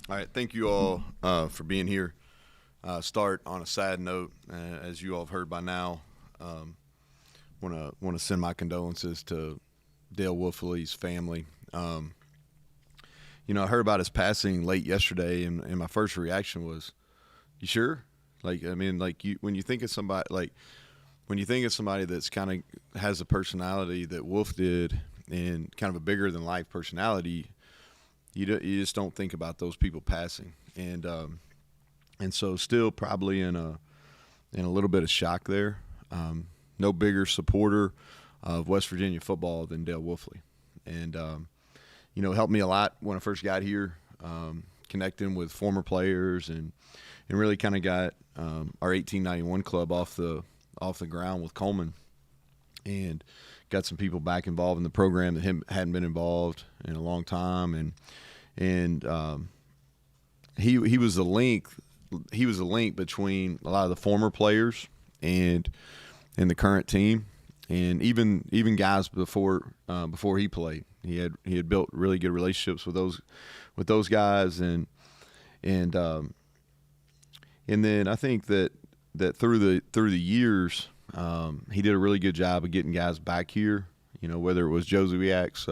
All right, thank you all for being here. Start on a sad note, as you all have heard by now. Want to send my condolences to Dale Wolfley's family. I heard about his passing late yesterday, and my first reaction was, "You sure?" When you think of somebody that's kind of has a personality that Wolf did, and kind of a bigger than life personality, you just don't think about those people passing, and so still probably in a little bit of shock there. No bigger supporter of West Virginia football than Dale Wolfley, and helped me a lot when I first got here, connecting with former players and really kind of got our 1891 club off the ground with Coleman, and got some people back involved in the program that hadn't been involved in a long time, and he was the link. He was a link between a lot of the former players and the current team, and even guys before he played. He had built really good relationships with those guys, and then I think that through the years, he did a really good job of getting guys back here. Whether it was Josie Wiak's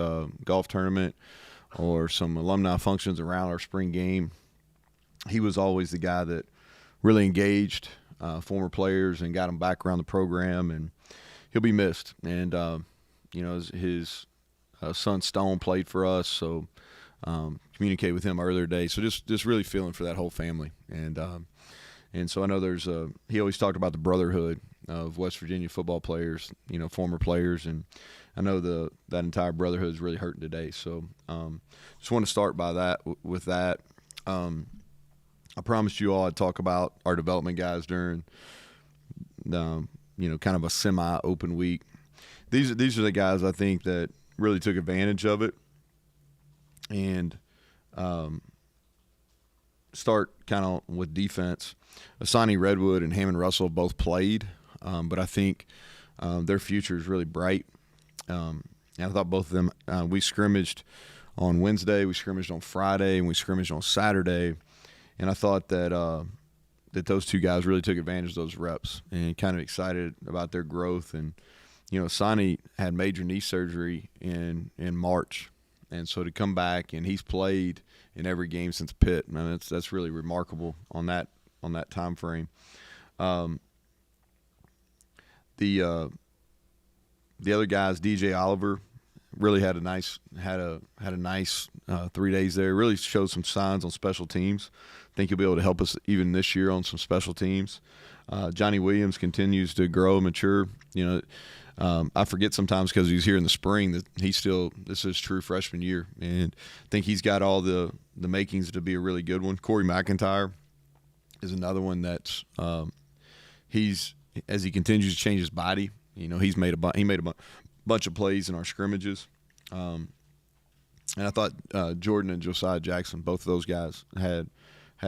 golf tournament or some alumni functions around our spring game, he was always the guy that really engaged former players and got them back around the program, and he'll be missed. And his son Stone played for us, so communicated with him earlier today. So just really feeling for that whole family, and so I know he always talked about the brotherhood of West Virginia football players, former players, and I know that entire brotherhood is really hurting today. So just want to start with that. I promised you all I'd talk about our development guys during kind of a semi-open week. These are the guys I think that really took advantage of it, and start kind of with defense. Asani Redwood and Hammond Russell both played, but I think their future is really bright. And I thought both of them, we scrimmaged on Wednesday, we scrimmaged on Friday, and we scrimmaged on Saturday. And I thought that those two guys really took advantage of those reps, and kind of excited about their growth. And Asani had major knee surgery in March, and so to come back, and he's played in every game since Pitt. Man, that's really remarkable on that time frame. The other guys, DJ Oliver, really had a nice 3 days there. Really showed some signs on special teams. I think he'll be able to help us even this year on some special teams. Johnny Williams continues to grow and mature. I forget sometimes because he's here in the spring that this is his true freshman year, and I think he's got all the makings to be a really good one. Corey McIntyre is another one that's as he continues to change his body. He made a bunch of plays in our scrimmages, and I thought Jordan and Josiah Jackson, both of those guys had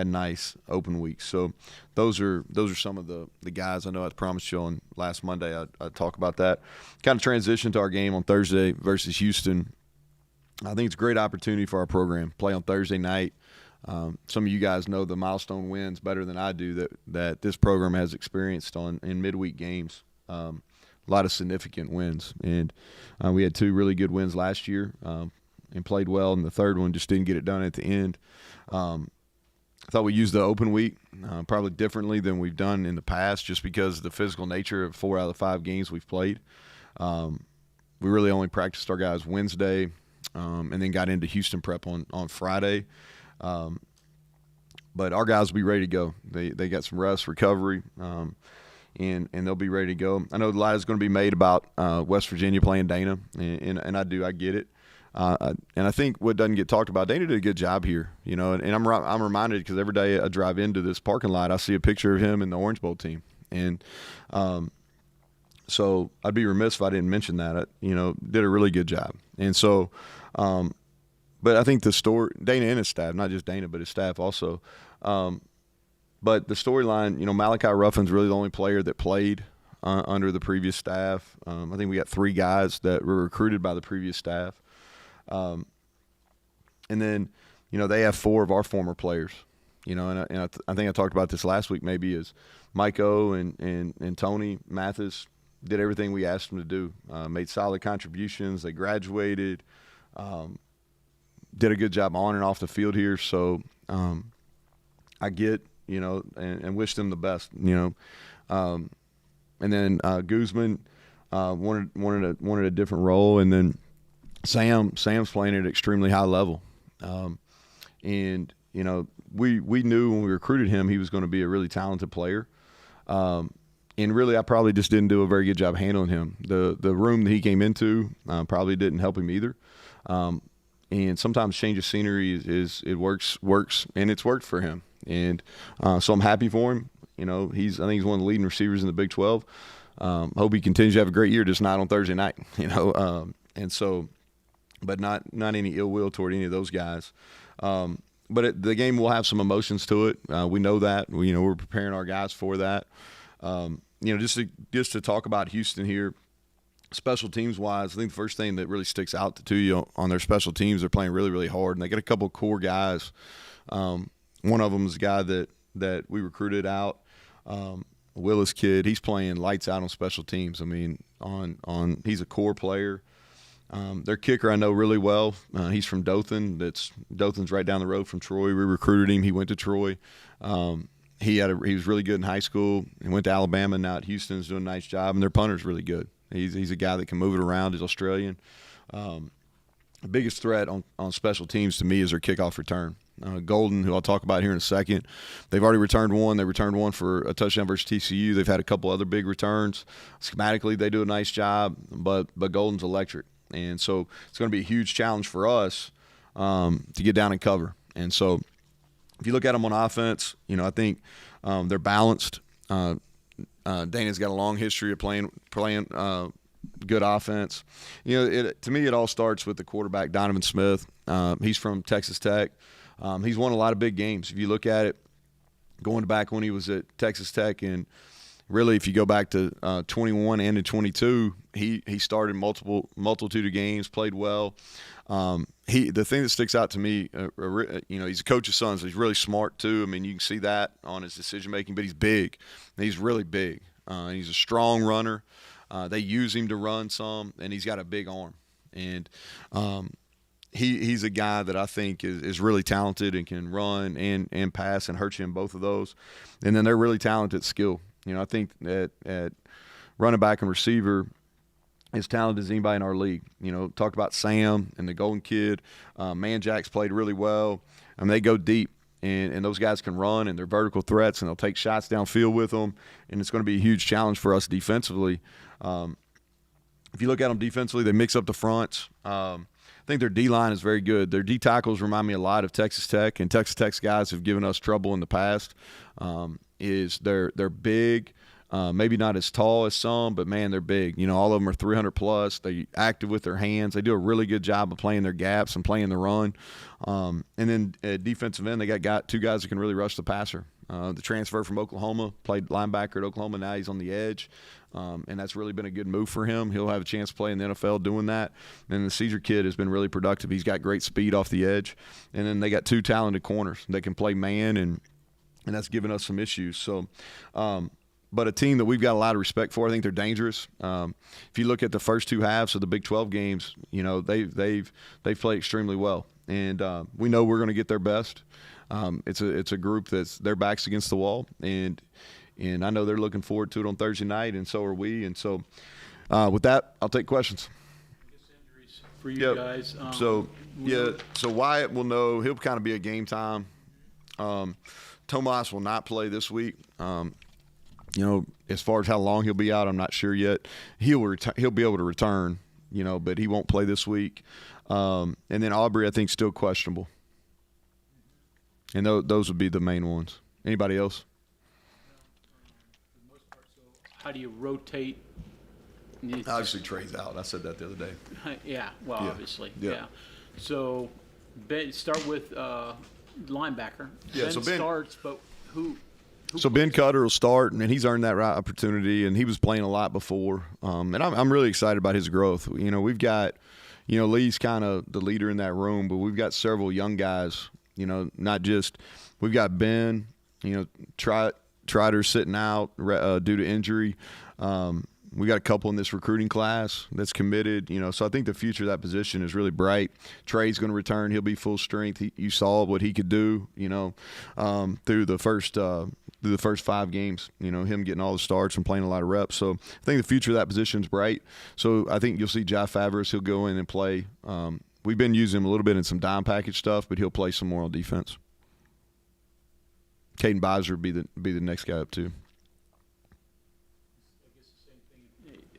nice open weeks. So those are some of the guys. I know I promised you on last Monday I'd talk about that. Kind of transition to our game on Thursday versus Houston. I think it's a great opportunity for our program. Play on Thursday night. Some of you guys know the milestone wins better than I do that this program has experienced in midweek games. A lot of significant wins, and we had two really good wins last year, and played well, and the third one just didn't get it done at the end. I thought we used the open week probably differently than we've done in the past, just because of the physical nature of 4 out of the 5 games we've played. We really only practiced our guys Wednesday, and then got into Houston prep on Friday. But our guys will be ready to go. They got some rest, recovery, and they'll be ready to go. I know a lot is going to be made about West Virginia playing Dana, and I get it. And I think what doesn't get talked about, Dana did a good job here, and I'm reminded because every day I drive into this parking lot, I see a picture of him in the Orange Bowl team, and so I'd be remiss if I didn't mention that. Did a really good job, and so, but I think the story, Dana and his staff, not just Dana but his staff also, but the storyline, Malachi Ruffin's really the only player that played under the previous staff. I think we got 3 guys that were recruited by the previous staff. And then, they have 4 of our former players. I think I talked about this last week maybe, is Mike O and Tony Mathis did everything we asked them to do, made solid contributions. They graduated, did a good job on and off the field here. So I get, and wish them the best, and then Guzman wanted a different role, and then Sam's playing at an extremely high level, and we knew when we recruited him he was going to be a really talented player, and really I probably just didn't do a very good job handling him. The room that he came into probably didn't help him either, and sometimes change of scenery it works, and it's worked for him, and so I'm happy for him. I think he's one of the leading receivers in the Big 12. Hope he continues to have a great year, just not on Thursday night, and so, but not any ill will toward any of those guys. But the game will have some emotions to it. We know that. We're preparing our guys for that. Just to talk about Houston here, special teams wise, I think the first thing that really sticks out to you on their special teams, they're playing really, really hard, and they got a couple of core guys. One of them is a guy that we recruited out. Willis kid, he's playing lights out on special teams. I mean, he's a core player. Their kicker I know really well. He's from Dothan. Dothan's right down the road from Troy. We recruited him. He went to Troy. He was really good in high school. He went to Alabama. Now at Houston's doing a nice job. And their punter's really good. He's a guy that can move it around. He's Australian. The biggest threat on special teams to me is their kickoff return. Golden, who I'll talk about here in a second, they've already returned one. They returned one for a touchdown versus TCU. They've had a couple other big returns. Schematically, they do a nice job, but Golden's electric. And so it's going to be a huge challenge for us to get down and cover. And so if you look at them on offense, I think they're balanced. Dana's got a long history of playing good offense. To me, it all starts with the quarterback, Donovan Smith. He's from Texas Tech. He's won a lot of big games. If you look at it, going back when he was at Texas Tech, and really if you go back to 21 and in 22, he started multitude of games, played well. The thing that sticks out to me, he's a coach's son, so he's really smart too. I mean, you can see that on his decision making, but he's big. He's really big. He's a strong runner. They use him to run some, and he's got a big arm. And he's a guy that I think is really talented and can run and pass and hurt you in both of those. And then they're really talented at skill. I think that at running back and receiver, as talented as anybody in our league. Talk about Sam and the Golden kid. Manjack's played really well. They go deep, and those guys can run, and they're vertical threats, and they'll take shots downfield with them, and it's going to be a huge challenge for us defensively. If you look at them defensively, they mix up the fronts. I think their D-line is very good. Their D tackles remind me a lot of Texas Tech, and Texas Tech's guys have given us trouble in the past. They're big, maybe not as tall as some, but man, they're big. All of them are 300 plus. They're active with their hands. They do a really good job of playing their gaps and playing the run. And then at defensive end, they got 2 guys that can really rush the passer. The transfer from Oklahoma, played linebacker at Oklahoma. Now he's on the edge, and that's really been a good move for him. He'll have a chance to play in the NFL doing that. And the Caesar kid has been really productive. He's got great speed off the edge. And then they got 2 talented corners. They can play man, and that's given us some issues. So, but a team that we've got a lot of respect for. I think they're dangerous. If you look at the first 2 halves of the Big 12 games, they've played extremely well, and we know we're going to get their best. It's a group that's their backs against the wall, and I know they're looking forward to it on Thursday night, and so are we. And so, with that, I'll take questions. Injuries for you guys. So Wyatt will know. He'll kind of be a game time. Tomas will not play this week. As far as how long he'll be out, I'm not sure yet. He'll be able to return, but he won't play this week. And then Aubrey, I think, still questionable. And those would be the main ones. Anybody else? For the most part, so how do you rotate? Obviously, Trey's out. I said that the other day. Yeah, obviously. Yeah. So, start with linebacker. Yeah, Ben starts, but who So Ben Cutter will start, and he's earned that right opportunity, and he was playing a lot before. And I'm really excited about his growth. We've got, Lee's kind of the leader in that room, but we've got several young guys not just we've got Ben, Trotter sitting out due to injury. We got a couple in this recruiting class that's committed, so I think the future of that position is really bright. Trey's going to return. He'll be full strength. You saw what he could do, through the first 5 games, him getting all the starts and playing a lot of reps. So I think the future of that position is bright. So I think you'll see Jai Favris. He'll go in and play. We've been using him a little bit in some dime package stuff, but he'll play some more on defense. Caden Beiser would be the next guy up too.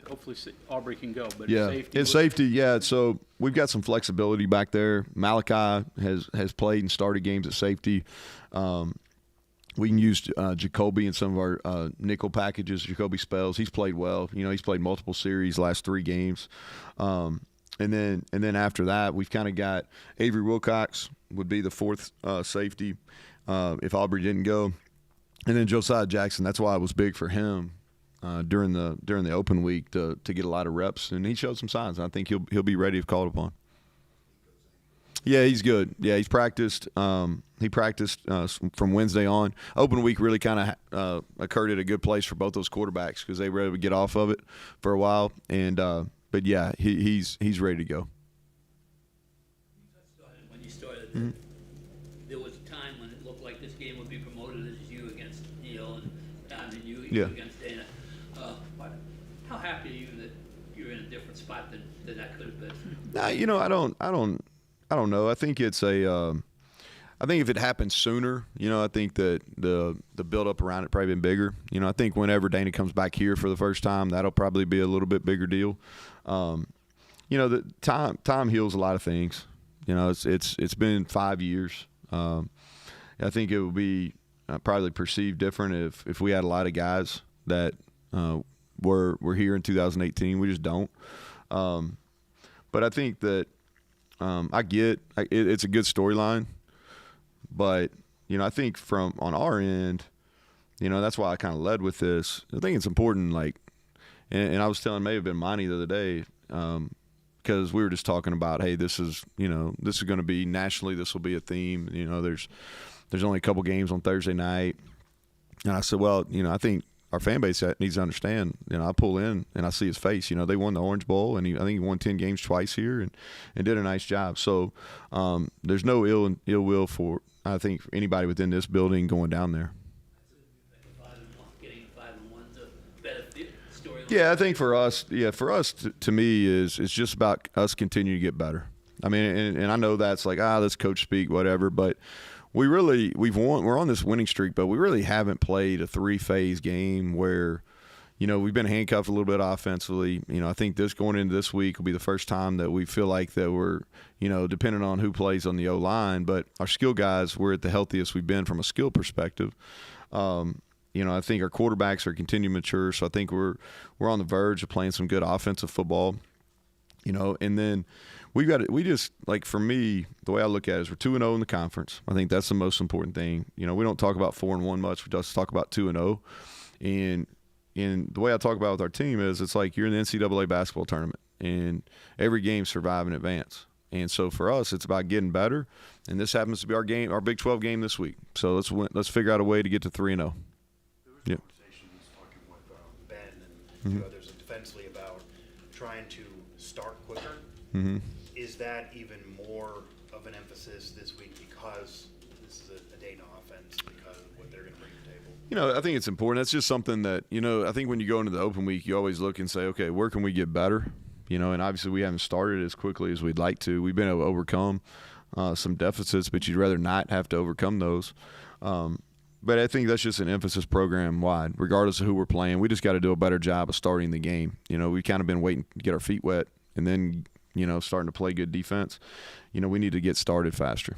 Hopefully Aubrey can go, but safety. Yeah. So we've got some flexibility back there. Malachi has played and started games at safety. We can use Jacoby in some of our nickel packages. Jacoby Spells, he's played well. He's played multiple series last 3 games. And then after that, we've kind of got Avery Wilcox would be the 4th safety if Aubrey didn't go, and then Josiah Jackson. That's why it was big for him. During the open week to get a lot of reps, and he showed some signs. I think he'll be ready if called upon. Yeah, he's good. Yeah, he's practiced. He practiced from Wednesday on. Open week really kind of occurred at a good place for both those quarterbacks because they were able to get off of it for a while. And but yeah, he's ready to go. When you started, there was a time when it looked like this game would be promoted as you against Neal and you against Dana. How happy are you that you're in a different spot than that could have been? Nah, I don't know. I think it's I think if it happened sooner, I think that the build up around it probably been bigger. I think whenever Dana comes back here for the first time, that'll probably be a little bit bigger deal. The time heals a lot of things. It's been 5 years. I think it would be probably perceived different if we had a lot of guys that were here in 2018. We just don't. But I think that it's a good storyline. But, I think on our end, that's why I kind of led with this. I think it's important, and I was telling, may have been Monty the other day, because we were just talking about, hey, this is going to be nationally, this will be a theme. There's only a couple games on Thursday night. And I said, well, I think our fan base needs to understand, I pull in and I see his face. They won the Orange Bowl, and I think he won 10 games twice here and did a nice job. So there's no ill will for, I think, anybody within this building going down there. Getting 5-1's a better storyline. Yeah, I think for us, to me, it's just about us continuing to get better. I mean, and I know that's like, let's coach speak, whatever, but we're on this winning streak, but we really haven't played a 3-phase game where, we've been handcuffed a little bit offensively. I think going into this week will be the first time that we feel like that we're, depending on who plays on the O-line, but our skill guys, we're at the healthiest we've been from a skill perspective. I think our quarterbacks are continuing to mature, so I think we're on the verge of playing some good offensive football. And then we just, for me, the way I look at it is we're 2-0 in the conference. I think that's the most important thing. We don't talk about 4-1 much. We just talk about 2-0. And the way I talk about it with our team is it's like you're in the NCAA basketball tournament, and every game survive and advance. And so for us, it's about getting better. And this happens to be our Big 12 game this week. So let's figure out a way to get to 3-0. There was conversations talking with Ben and a few others defensively about trying to start quicker. Mm-hmm. Is that even more of an emphasis this week because this is a Dana offense, because of what they're going to bring to the table? I think it's important. That's just something that, I think when you go into the open week, you always look and say, okay, where can we get better? And obviously we haven't started as quickly as we'd like to. We've been able to overcome some deficits, but you'd rather not have to overcome those. But I think that's just an emphasis program-wide. Regardless of who we're playing, we just got to do a better job of starting the game. We've kind of been waiting to get our feet wet and then, starting to play good defense. We need to get started faster.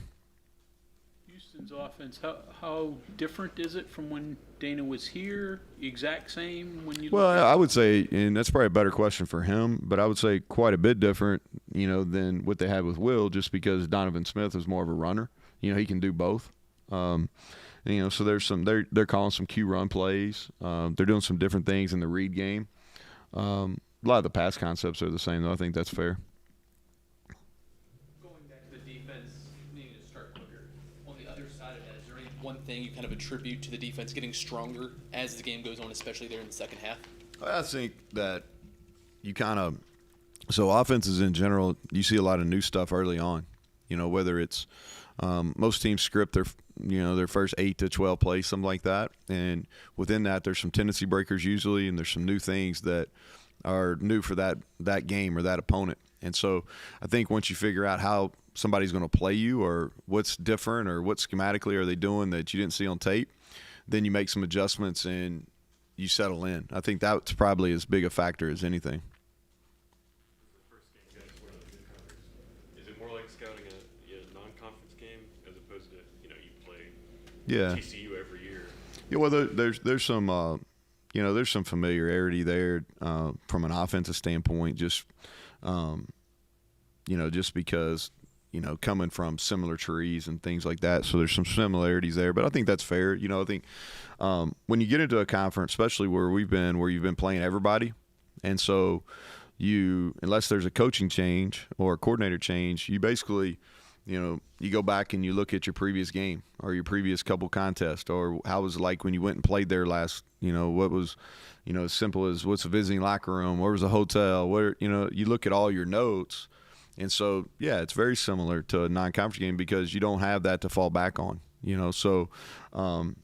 Houston's offense, how different is it from when Dana was here? Exact same when you? Well, I would say, and that's probably a better question for him, but I would say quite a bit different, than what they had with Will, just because Donovan Smith is more of a runner. He can do both. So there's some they're calling some Q run plays. They're doing some different things in the read game. A lot of the pass concepts are the same, though. I think that's fair. Going back to the defense needing to start quicker, only one thing you kind of attribute to the defense getting stronger as the game goes on, especially there in the second half? I think that you kind of – so offenses in general, you see a lot of new stuff early on. Whether it's most teams script their first 8 to 12 plays, something like that. And within that, there's some tendency breakers usually, and there's some new things that are new for that game or that opponent. And so I think once you figure out how somebody's going to play you or what's different or what schematically are they doing that you didn't see on tape, then you make some adjustments and you settle in. I think that's probably as big a factor as anything. Yeah. TCU every year. Yeah, well, there's some there's some familiarity there from an offensive standpoint. Just just because coming from similar trees and things like that, so there's some similarities there. But I think that's fair. I think when you get into a conference, especially where you've been playing everybody, and so unless there's a coaching change or a coordinator change, you basically. You go back and you look at your previous game or your previous couple contests or how was it like when you went and played there last, what was, as simple as what's a visiting locker room, where was the hotel, you look at all your notes. And so, yeah, it's very similar to a non-conference game because you don't have that to fall back on, So, and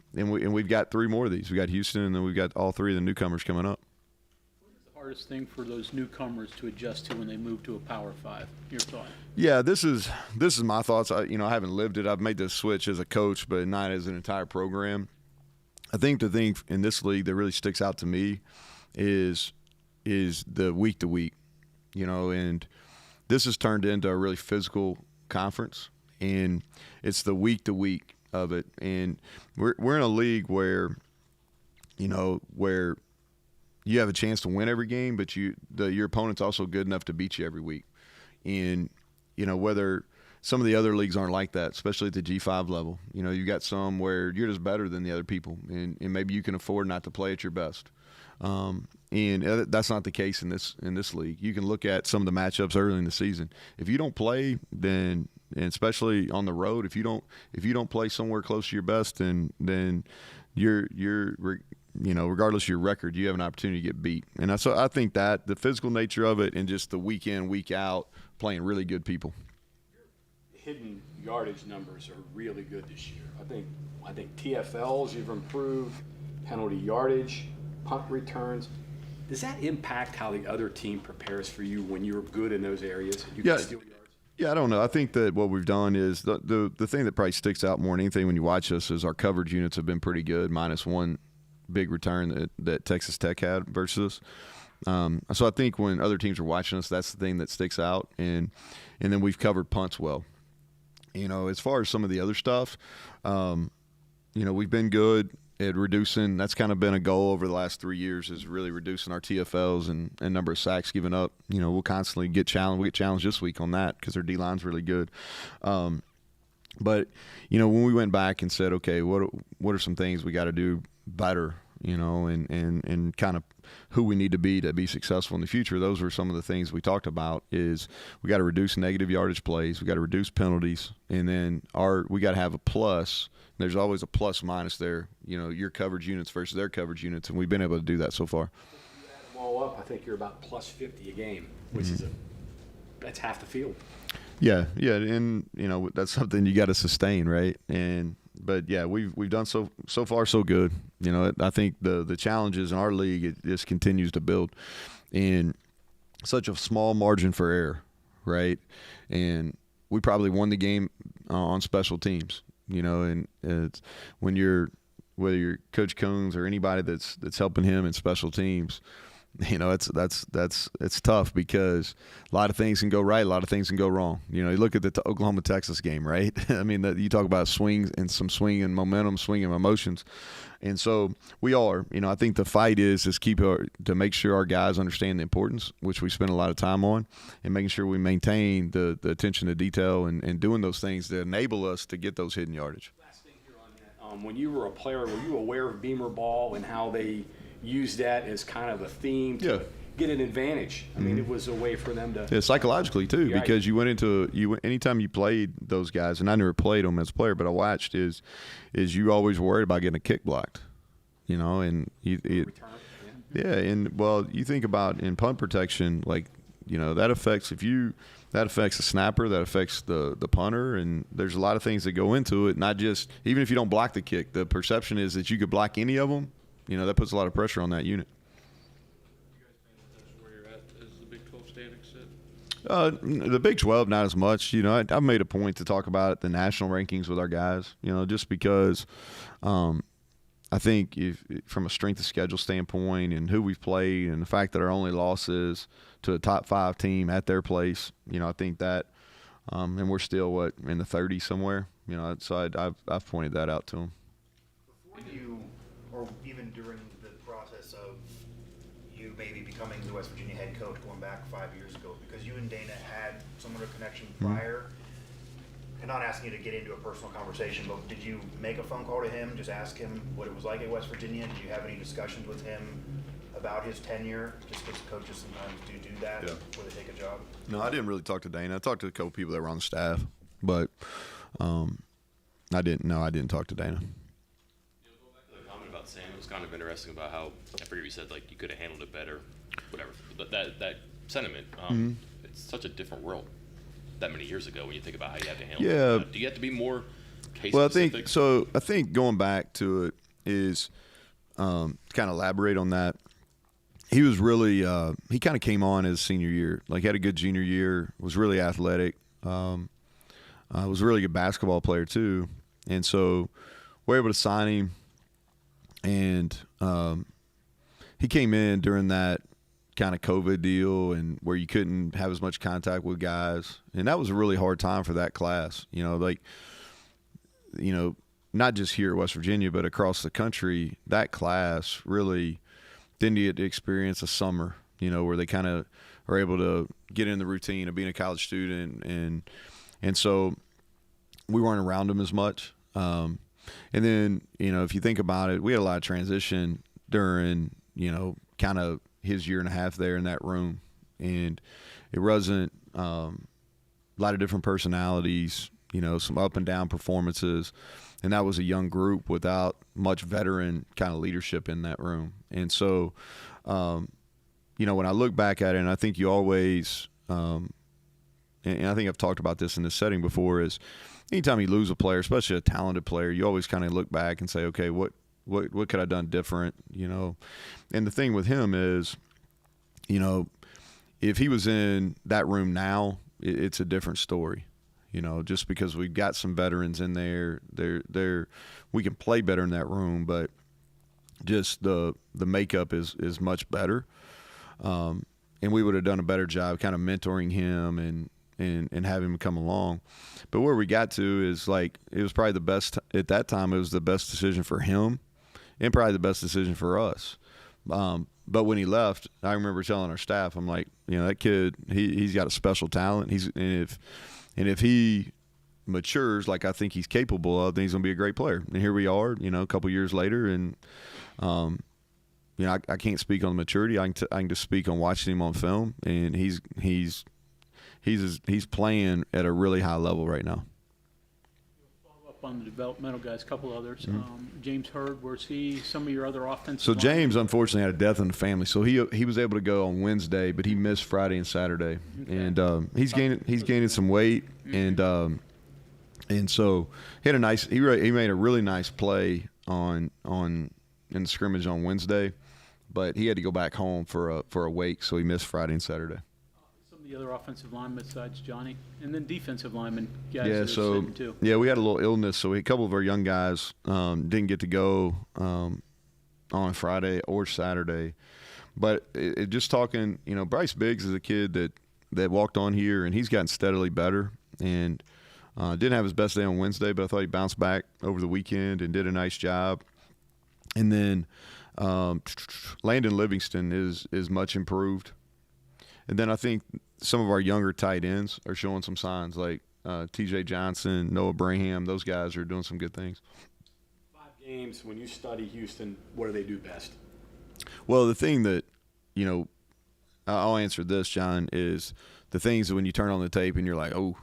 we've got 3 more of these. We got Houston and then we've got all 3 of the newcomers coming up. Hardest thing for those newcomers to adjust to when they move to a Power 5? Your thought? Yeah, this is my thoughts. I haven't lived it. I've made this switch as a coach, but not as an entire program. I think the thing in this league that really sticks out to me is the week to week, and this has turned into a really physical conference, and it's the week to week of it, and we're in a league where you have a chance to win every game, but your opponent's also good enough to beat you every week. And, whether some of the other leagues aren't like that, especially at the G5 level. You got some where you're just better than the other people, and maybe you can afford not to play at your best. And that's not the case in this league. You can look at some of the matchups early in the season. If you don't play, then and especially on the road, if you don't play somewhere close to your best, then you're regardless of your record, you have an opportunity to get beat. And so I think that the physical nature of it and just the week in, week out, playing really good people. Hidden yardage numbers are really good this year. I think TFLs you've improved, penalty yardage, punt returns. Does that impact how the other team prepares for you when you're good in those areas? You can steal yards? Yeah, I don't know. I think that what we've done is the thing that probably sticks out more than anything when you watch us is our coverage units have been pretty good, minus one big return that Texas Tech had versus us. So I think when other teams are watching us, that's the thing that sticks out. And then we've covered punts well. As far as some of the other stuff, we've been good at reducing. That's kind of been a goal over the last 3 years is really reducing our TFLs and number of sacks given up. We'll constantly get challenged. We get challenged this week on that because their D-line's really good. But, when we went back and said, okay, what are some things we got to do better, and kind of who we need to be successful in the future. Those were some of the things we talked about is we got to reduce negative yardage plays. We got to reduce penalties. And then we got to have a plus. There's always a plus minus there, your coverage units versus their coverage units. And we've been able to do that so far. You add them all up, I think you're about plus 50 a game, which is that's half the field. Yeah. And, that's something you got to sustain, right? But yeah, we've done so far so good. I think the challenges in our league it just continues to build, and such a small margin for error, right? And we probably won the game on special teams. And it's whether you're Coach Coons or anybody that's helping him in special teams. It's tough because a lot of things can go right, a lot of things can go wrong. You look at the Oklahoma-Texas game, right? I mean, you talk about swings and some swing and momentum, swing and emotions. And so we are. I think the fight is to make sure our guys understand the importance, which we spend a lot of time on, and making sure we maintain the attention to detail and doing those things that enable us to get those hidden yardage. Last thing here on that. When you were a player, were you aware of Beamer ball and how they use that as kind of a theme to get an advantage. I mean, it was a way for them to. Yeah, psychologically too, Yeah. because you went into anytime you played those guys, and I never played them as a player, but I watched is you always worried about getting a kick blocked, and Return. yeah, and well, you think about in punt protection, like that affects that affects the snapper, that affects the punter, and there's a lot of things that go into it. Not just even if you don't block the kick, the perception is that you could block any of them. That puts a lot of pressure on that unit. That's where you're at as the Big 12 standings sit. The Big 12, not as much. I've made a point to talk about the national rankings with our guys. Just because I think from a strength of schedule standpoint and who we've played and the fact that our only loss is to a top 5 team at their place, I think that, and we're still in the 30s somewhere. So I've pointed that out to them. Before you, or even during the process of you maybe becoming the West Virginia head coach going back 5 years ago, because you and Dana had somewhat of a connection prior, and not asking you to get into a personal conversation, but did you make a phone call to him, just ask him what it was like at West Virginia? Did you have any discussions with him about his tenure? Just because coaches sometimes do that before they take a job. No, I didn't really talk to Dana. I talked to a couple people that were on the staff, but I didn't talk to Dana. The comment about Sam was kind of interesting about how I forget you said like you could have handled it better, whatever. But that sentiment, it's such a different world that many years ago when you think about how you had to handle it. Do you have to be more case specific? I think going back to it is kind of elaborate on that. He was really he kind of came on his senior year, like had a good junior year, was really athletic, was a really good basketball player too, and so we're able to sign him, and he came in during that kind of COVID deal and where you couldn't have as much contact with guys, and that was a really hard time for that class. Not just here at West Virginia, but across the country, that class really didn't get to experience a summer, where they kind of are able to get in the routine of being a college student. And so we weren't around them as much. And then, if you think about it, we had a lot of transition during, kind of his year and a half there in that room. And it wasn't a lot of different personalities, some up and down performances. And that was a young group without much veteran kind of leadership in that room. And so, when I look back at it, and I think you always, and I think I've talked about this in this setting before, is anytime you lose a player, especially a talented player, you always kind of look back and say, okay, what could I have done different, And the thing with him is, if he was in that room now, it's a different story. Just because we've got some veterans in there, we can play better in that room, but just the makeup is much better. And we would have done a better job kind of mentoring him and having him come along. But where we got to is like, it was probably the best at that time. It was the best decision for him and probably the best decision for us. But when he left, I remember telling our staff, I'm like, that kid, he's got a special talent. And if he matures like I think he's capable of, then he's going to be a great player. And here we are, a couple years later, and I can't speak on the maturity. I can just speak on watching him on film, and he's playing at a really high level right now. Follow up on the developmental guys, a couple others. James Hurd, where's he? Some of your other offensive. So James unfortunately had a death in the family, so he was able to go on Wednesday, but he missed Friday and Saturday, and he's gaining some weight, and so he had he made a really nice play in the scrimmage on Wednesday, but he had to go back home for a wake, so he missed Friday and Saturday. Some of the other offensive linemen besides Johnny, and then defensive linemen guys. Yeah, that are so sitting too. yeah, we had a little illness, so a couple of our young guys didn't get to go on Friday or Saturday. But just talking, Bryce Biggs is a kid that walked on here, and he's gotten steadily better. And didn't have his best day on Wednesday, but I thought he bounced back over the weekend and did a nice job. And then Landon Livingston is much improved. And then I think some of our younger tight ends are showing some signs, like T.J. Johnson, Noah Braham. Those guys are doing some good things. 5 games, when you study Houston, what do they do best? Well, the thing that, I'll answer this, John, is the things that when you turn on the tape and you're like, oh,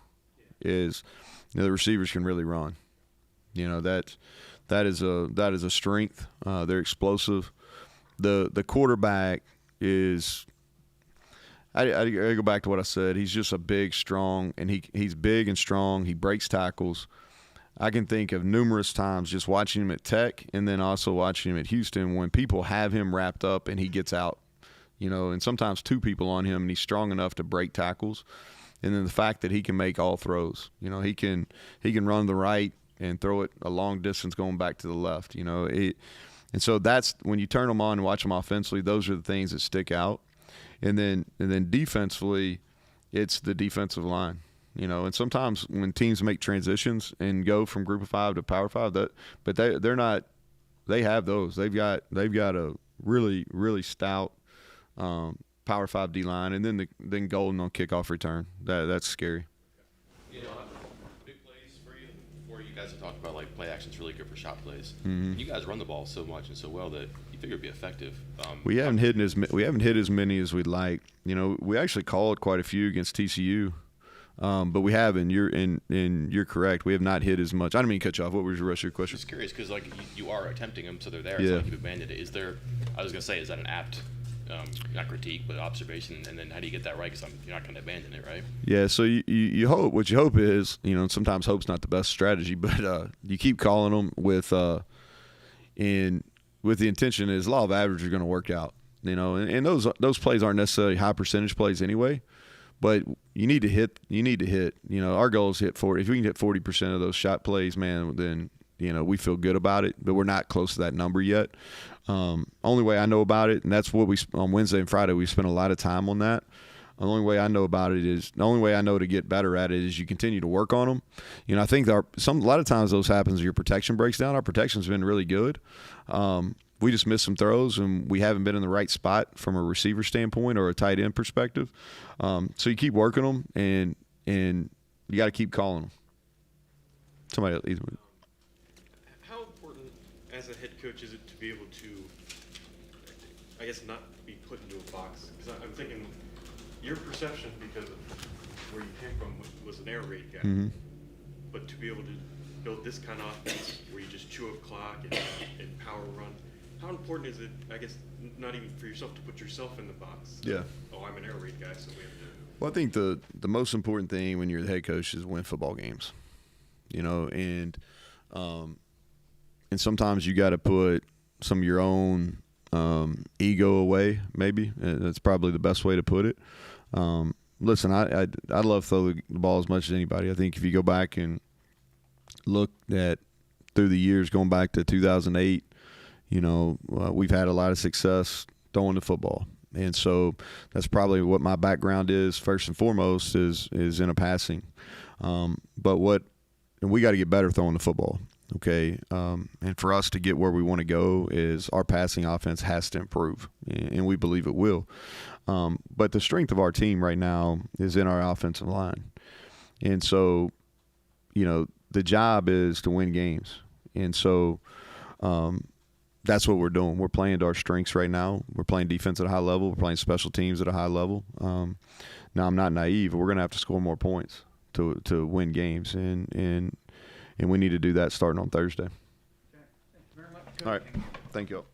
is the receivers can really run. That is a strength. They're explosive. The quarterback is. I go back to what I said. He's just a big, strong, and he's big and strong. He breaks tackles. I can think of numerous times just watching him at Tech and then also watching him at Houston when people have him wrapped up and he gets out. And sometimes two people on him, and he's strong enough to break tackles. And then the fact that he can make all throws. He can run the right and throw it a long distance going back to the left. And so that's when you turn them on and watch them offensively, those are the things that stick out. And then defensively, it's the defensive line. And sometimes when teams make transitions and go from Group of 5 to Power 5, but they're not. They have those. They've got a really, really stout Power 5 D line, and then Golden on kickoff return. That's scary. Big plays for you. Before you guys have talked about like play action's really good for shot plays. Mm-hmm. You guys run the ball so much and so well that you figure it'd be effective. We haven't hit as many as we'd like. We actually called quite a few against TCU. But we haven't. You're correct. We have not hit as much. I didn't mean to cut you off. What was the rest of your question? Just curious because like you are attempting them, so they're there. Yeah. It's not like you've abandoned it. Is that an apt, not critique, but observation? And then how do you get that right? Because you're not going to abandon it, right? Yeah. So you hope. What you hope is, sometimes hope's not the best strategy, but you keep calling them with the intention is law of averages are going to work out. And those plays aren't necessarily high percentage plays anyway. But you need to hit. Our goal is to hit 40. If we can hit 40% of those shot plays, man, then we feel good about it. But we're not close to that number yet. Only way I know about it, and that's what we on Wednesday and Friday we spent a lot of time on that. The only way I know about it is the only way I know to get better at it is you continue to work on them. I think a lot of times those happens. Your protection breaks down. Our protection's been really good. We just missed some throws, and we haven't been in the right spot from a receiver standpoint or a tight end perspective. So you keep working them, and you got to keep calling them. Somebody else. How important, as a head coach, is it to be able to, I guess, not be put into a box? Because I'm thinking your perception, because of where you came from, was an air raid guy. Mm-hmm. But to be able to build this kind of offense where you just chew up clock and power run, how important is it, I guess, not even for yourself to put yourself in the box? Yeah. Oh, I'm an air raid guy, so we have to. Well, I think the most important thing when you're the head coach is win football games. And sometimes you got to put some of your own ego away. Maybe that's probably the best way to put it. Listen, I love throw the ball as much as anybody. I think if you go back and look at through the years, going back to 2008. We've had a lot of success throwing the football. And so that's probably what my background is first and foremost is in a passing. But we got to get better throwing the football. Okay. And for us to get where we want to go is our passing offense has to improve, and we believe it will. But the strength of our team right now is in our offensive line. And so, the job is to win games. And so, that's what we're doing. We're playing to our strengths right now. We're playing defense at a high level. We're playing special teams at a high level. Now, I'm not naive. We're going to have to score more points to win games, and we need to do that starting on Thursday. Okay. Thank you very much. All right. Thank you all.